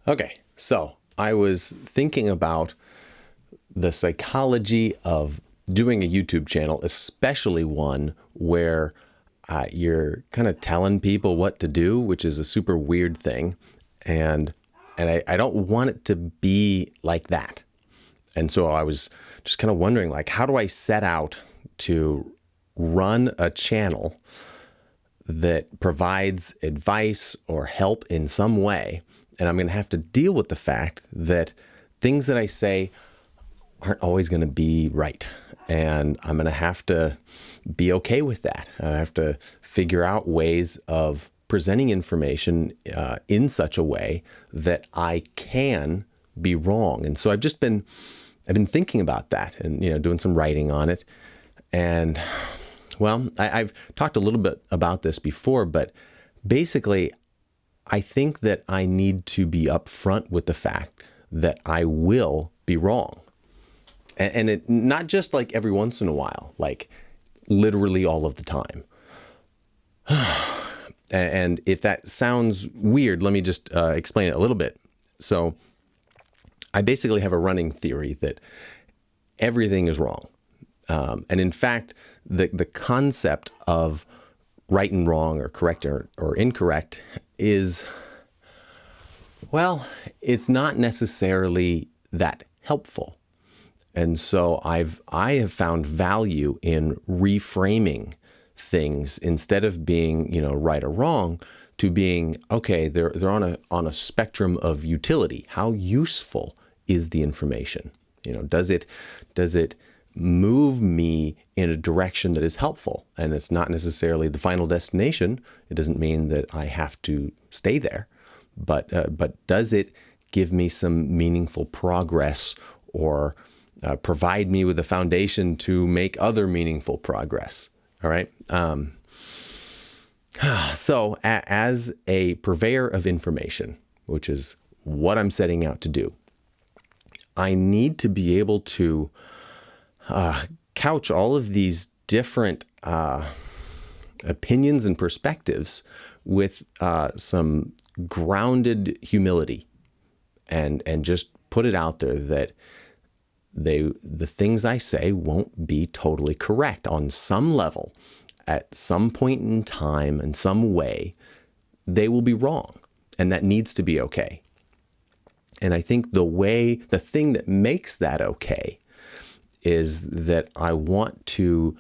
Okay, so I was thinking about the psychology of doing a YouTube channel, especially one where you're kind of telling people what to do, which is a super weird thing. And I don't want it to be like that. And so I was just kind of wondering, like, how do I set out to run a channel that provides advice or help in some way? And I'm going to have to deal with the fact that things that I say aren't always going to be right. And I'm going to have to be okay with that. I have to figure out ways of presenting information in such a way that I can be wrong. And so I've been thinking about that and, doing some writing on it. And well, I've talked a little bit about this before, but basically, I think that I need to be upfront with the fact that I will be wrong. And it not just like every once in a while, like literally all of the time. And if that sounds weird, let me just explain it a little bit. So I basically have a running theory that everything is wrong. And in fact, the concept of right and wrong or correct or incorrect is, well, it's not necessarily that helpful. And so I have found value in reframing things instead of being, right or wrong, to being, okay, they're on a spectrum of utility. How useful is the information? Does it move me in a direction that is helpful? And it's not necessarily the final destination. It doesn't mean that I have to stay there, but does it give me some meaningful progress or provide me with a foundation to make other meaningful progress? All right. So as a purveyor of information, which is what I'm setting out to do, I need to be able to couch all of these different opinions and perspectives with some grounded humility, and just put it out there that the things I say won't be totally correct on some level. At some point in time, in some way, they will be wrong, and that needs to be okay. And I think the thing that makes that okay is that I want to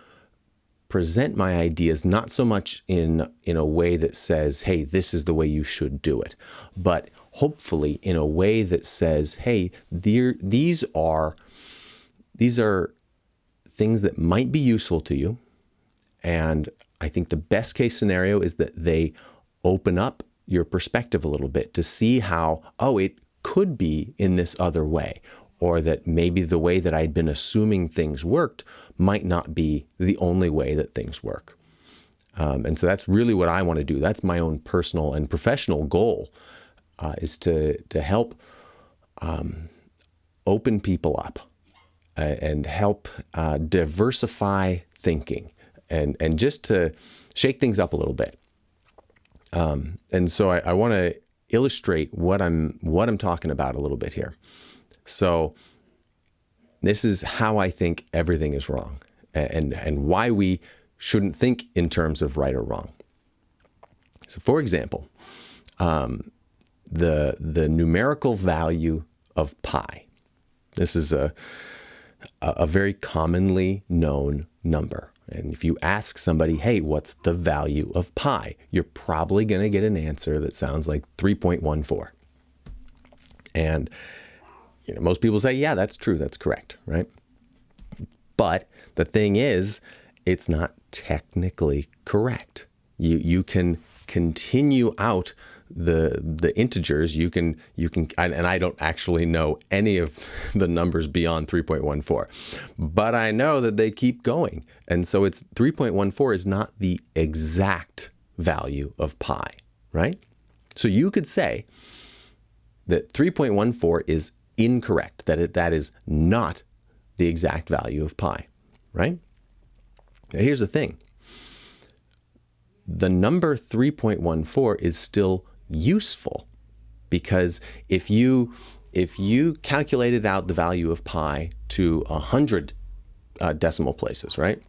present my ideas not so much in a way that says, hey, this is the way you should do it, but hopefully in a way that says, hey, these are things that might be useful to you. And I think the best case scenario is that they open up your perspective a little bit to see how, it could be in this other way, or that maybe the way that I'd been assuming things worked might not be the only way that things work. And so that's really what I want to do. That's my own personal and professional goal, is to help open people up and help diversify thinking and just to shake things up a little bit. And so I want to illustrate what I'm talking about a little bit here. So this is how I think everything is wrong, and why we shouldn't think in terms of right or wrong. So, for example, the numerical value of pi. This is a very commonly known number. And if you ask somebody, hey, what's the value of pi? You're probably going to get an answer that sounds like 3.14. And most people say, yeah, that's true. That's correct, right? But the thing is, it's not technically correct. You can continue out the integers. You can, and I don't actually know any of the numbers beyond 3.14, but I know that they keep going. And so 3.14 is not the exact value of pi, right? So you could say that 3.14 is incorrect, that is not the exact value of pi, right? Now here's the thing. The number 3.14 is still useful because if you calculated out the value of pi to 100 decimal places, right?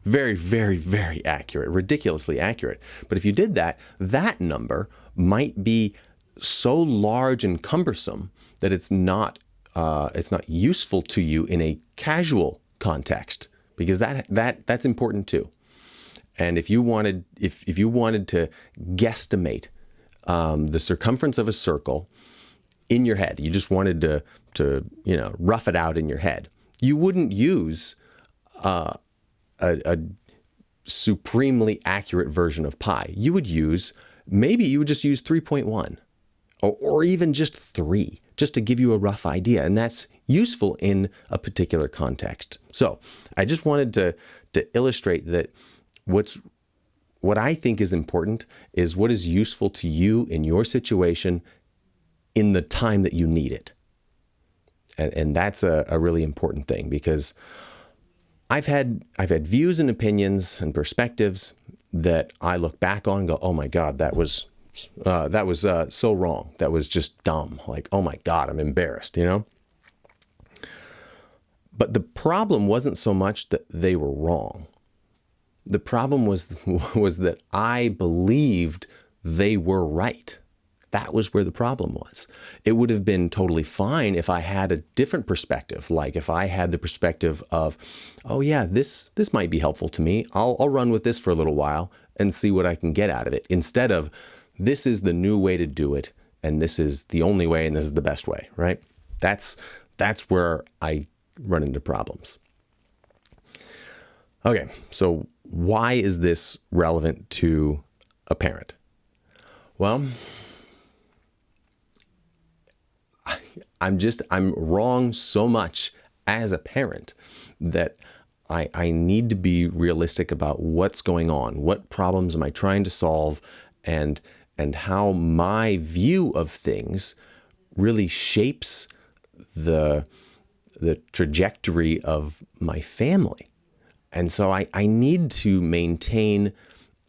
Very, very, very accurate, ridiculously accurate. But if you did that, that number might be so large and cumbersome that it's not useful to you in a casual context, because that's important too. And if you wanted to guesstimate the circumference of a circle in your head, you just wanted to rough it out in your head, you wouldn't use a supremely accurate version of pi. You would just use 3.1 or even just 3, just to give you a rough idea. And that's useful in a particular context. So I just wanted to illustrate that what I think is important is what is useful to you in your situation in the time that you need it. And that's a really important thing, because I've had views and opinions and perspectives that I look back on and go, oh my God, that was so wrong. That was just dumb. Like, oh my God, I'm embarrassed, But the problem wasn't so much that they were wrong. The problem was that I believed they were right. That was where the problem was. It would have been totally fine if I had a different perspective. Like if I had the perspective of, oh yeah, this might be helpful to me. I'll run with this for a little while and see what I can get out of it. Instead of, this is the new way to do it, and this is the only way, and this is the best way, right? That's where I run into problems. Okay, so why is this relevant to a parent? Well, I'm wrong so much as a parent that I need to be realistic about what's going on, what problems am I trying to solve, and how my view of things really shapes the trajectory of my family. And so I need to maintain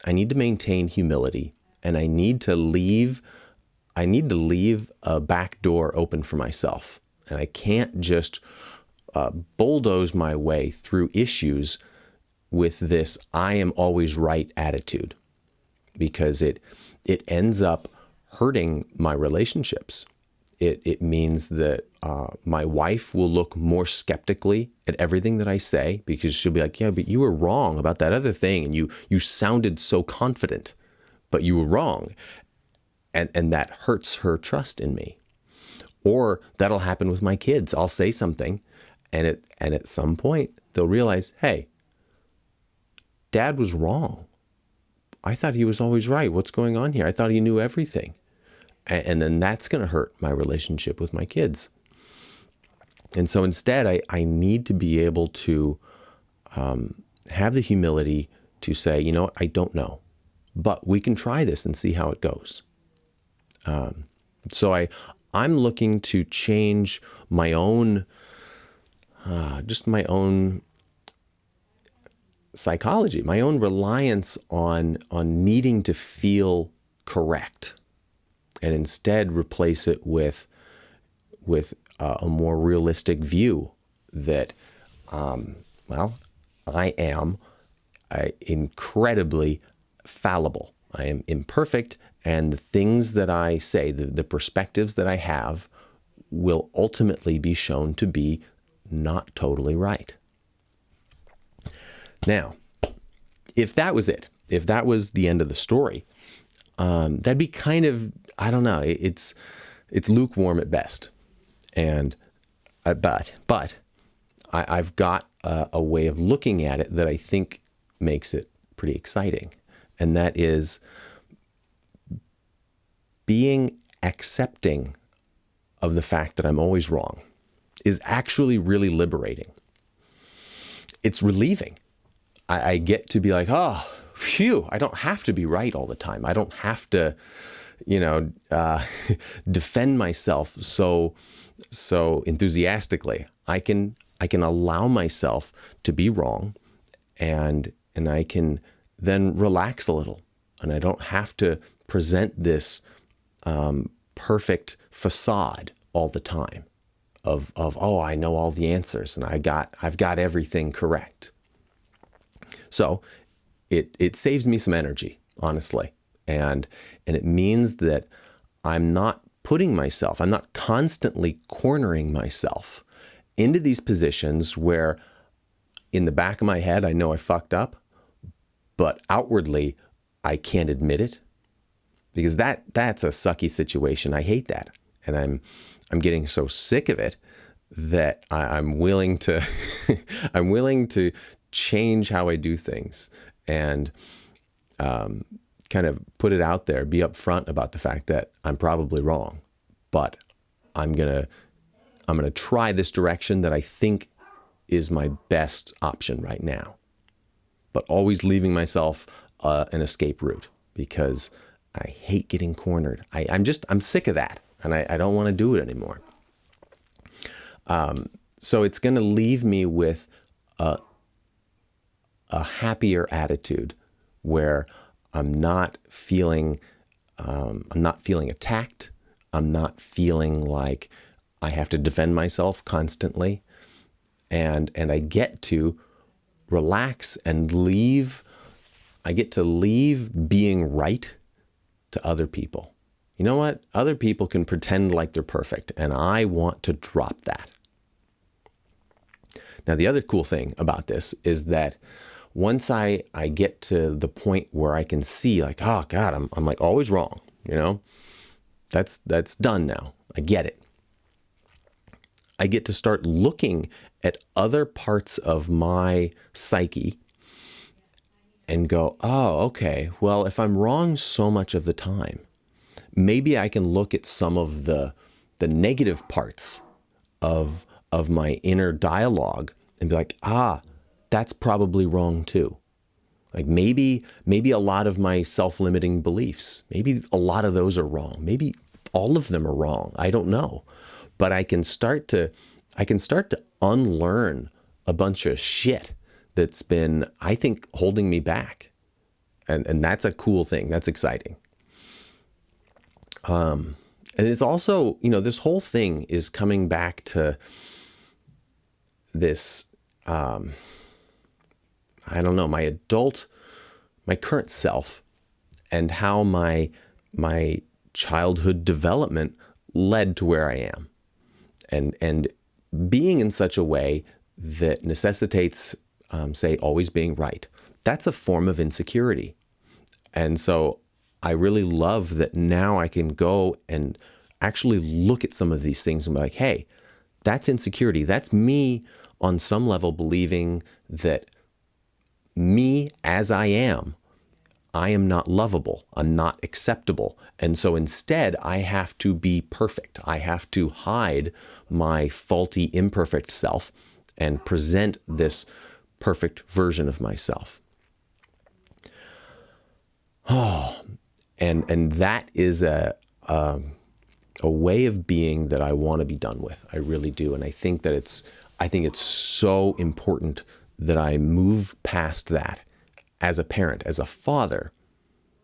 humility, and I need to leave a back door open for myself. And I can't just bulldoze my way through issues with this I am always right attitude, because it ends up hurting my relationships. It means that my wife will look more skeptically at everything that I say, because she'll be like, yeah, but you were wrong about that other thing, and you sounded so confident, but you were wrong. And that hurts her trust in me. Or that'll happen with my kids. I'll say something, and at some point they'll realize, hey, Dad was wrong. I thought he was always right. What's going on here? I thought he knew everything. And then that's going to hurt my relationship with my kids. And so instead, I need to be able to have the humility to say, you know what, I don't know, but we can try this and see how it goes. So I'm looking to change my own, just my own psychology, my own reliance on needing to feel correct, and instead replace it with a more realistic view that, I am incredibly fallible. I am imperfect, and the things that I say, the perspectives that I have, will ultimately be shown to be not totally right. Now, if that was it, if that was the end of the story, that'd be kind of, I don't know, it's lukewarm at best. And but I've got a way of looking at it that I think makes it pretty exciting, and that is being accepting of the fact that I'm always wrong is actually really liberating. It's relieving. I get to be like, oh, phew, I don't have to be right all the time. I don't have to, defend myself so enthusiastically. I can allow myself to be wrong, and I can then relax a little, and I don't have to present this perfect facade all the time of oh, I know all the answers and I've got everything correct. So it saves me some energy, honestly. And it means that I'm not constantly cornering myself into these positions where in the back of my head, I know I fucked up, but outwardly, I can't admit it, because that's a sucky situation. I hate that. And I'm getting so sick of it that I'm willing to I'm willing to change how I do things and kind of put it out there, be upfront about the fact that I'm probably wrong, but I'm gonna try this direction that I think is my best option right now, but always leaving myself an escape route, because I hate getting cornered. I'm sick of that, and I don't want to do it anymore. So it's going to leave me with a happier attitude where I'm not feeling attacked. I'm not feeling like I have to defend myself constantly. And I get to relax and leave. I get to leave being right to other people. You know what? Other people can pretend like they're perfect, and I want to drop that. Now, the other cool thing about this is that once I get to the point where I can see, like, oh God, I'm like always wrong, you know, that's done now. I get it. I get to start looking at other parts of my psyche and go, oh, okay, well, if I'm wrong so much of the time, maybe I can look at some of the negative parts of my inner dialogue and be like, that's probably wrong too. Like maybe a lot of my self-limiting beliefs, maybe a lot of those are wrong. Maybe all of them are wrong. I don't know. But I can start to unlearn a bunch of shit that's been, I think, holding me back. And that's a cool thing. That's exciting. And it's also, this whole thing is coming back to this, I don't know, my current self, and how my childhood development led to where I am. And being in such a way that necessitates, say, always being right, that's a form of insecurity. And so I really love that now I can go and actually look at some of these things and be like, hey, that's insecurity. That's me on some level believing that me as I am not lovable. I'm not acceptable. And so instead, I have to be perfect. I have to hide my faulty, imperfect self and present this perfect version of myself. Oh, and that is a way of being that I want to be done with. I really do. And I think it's so important that I move past that as a parent, as a father,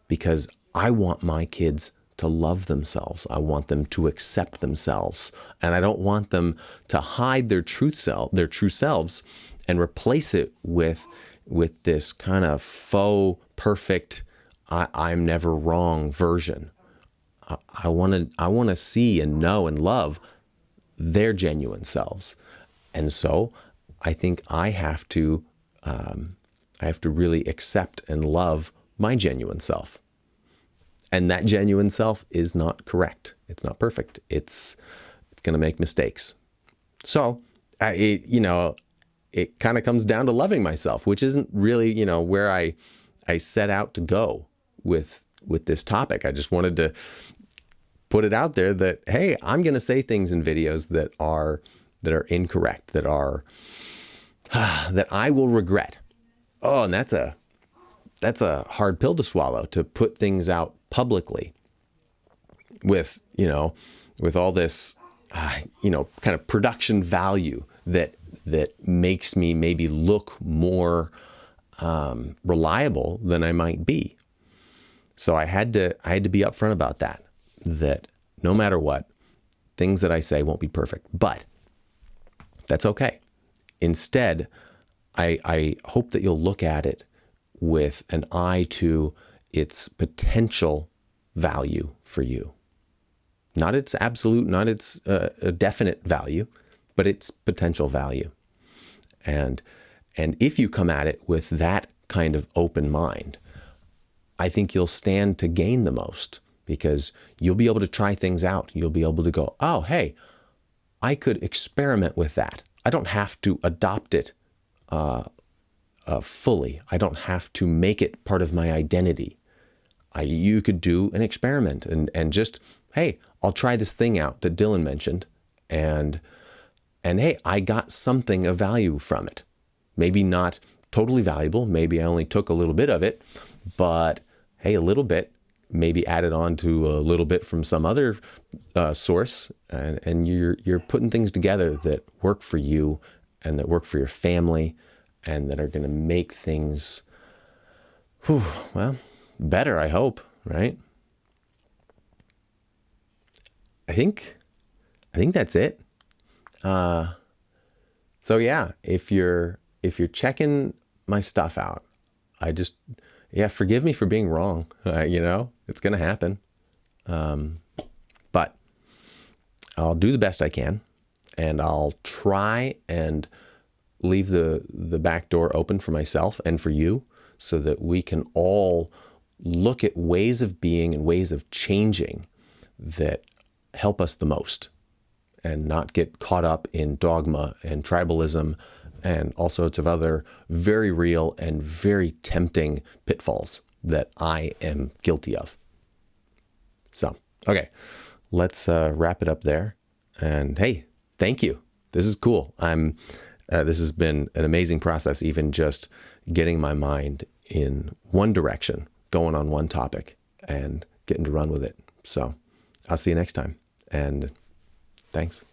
because I want my kids to love themselves. I want them to accept themselves. And I don't want them to hide their true selves and replace it with this kind of faux perfect, I'm never wrong version. I want to see and know and love their genuine selves. And so I think I have to really accept and love my genuine self. And that genuine self is not correct. It's not perfect. It's going to make mistakes. So, it kind of comes down to loving myself, which isn't really, where I set out to go with this topic. I just wanted to put it out there that, hey, I'm going to say things in videos that are incorrect, that I will regret. Oh, and that's a hard pill to swallow, to put things out publicly with all this, kind of production value that makes me maybe look more reliable than I might be. So I had to be upfront about that no matter what. Things that I say won't be perfect, but that's okay. Instead, I hope that you'll look at it with an eye to its potential value for you. Not its absolute, not its definite value, but its potential value. And if you come at it with that kind of open mind, I think you'll stand to gain the most, because you'll be able to try things out. You'll be able to go, oh, hey, I could experiment with that. I don't have to adopt it fully. I don't have to make it part of my identity. You could do an experiment and just, hey, I'll try this thing out that Dylan mentioned, and hey, I got something of value from it. Maybe not totally valuable. Maybe I only took a little bit of it, but hey, a little bit, maybe added on to a little bit from some other source, and you're putting things together that work for you and that work for your family and that are going to make things, better, I hope, right? I think that's it. So yeah, if you're checking my stuff out, forgive me for being wrong. It's going to happen. But I'll do the best I can, and I'll try and leave the back door open for myself and for you, so that we can all look at ways of being and ways of changing that help us the most, and not get caught up in dogma and tribalism and all sorts of other very real and very tempting pitfalls that I am guilty of. So, okay, let's wrap it up there. And hey, thank you. This is cool. This has been an amazing process, even just getting my mind in one direction, going on one topic, and getting to run with it. So I'll see you next time. And thanks.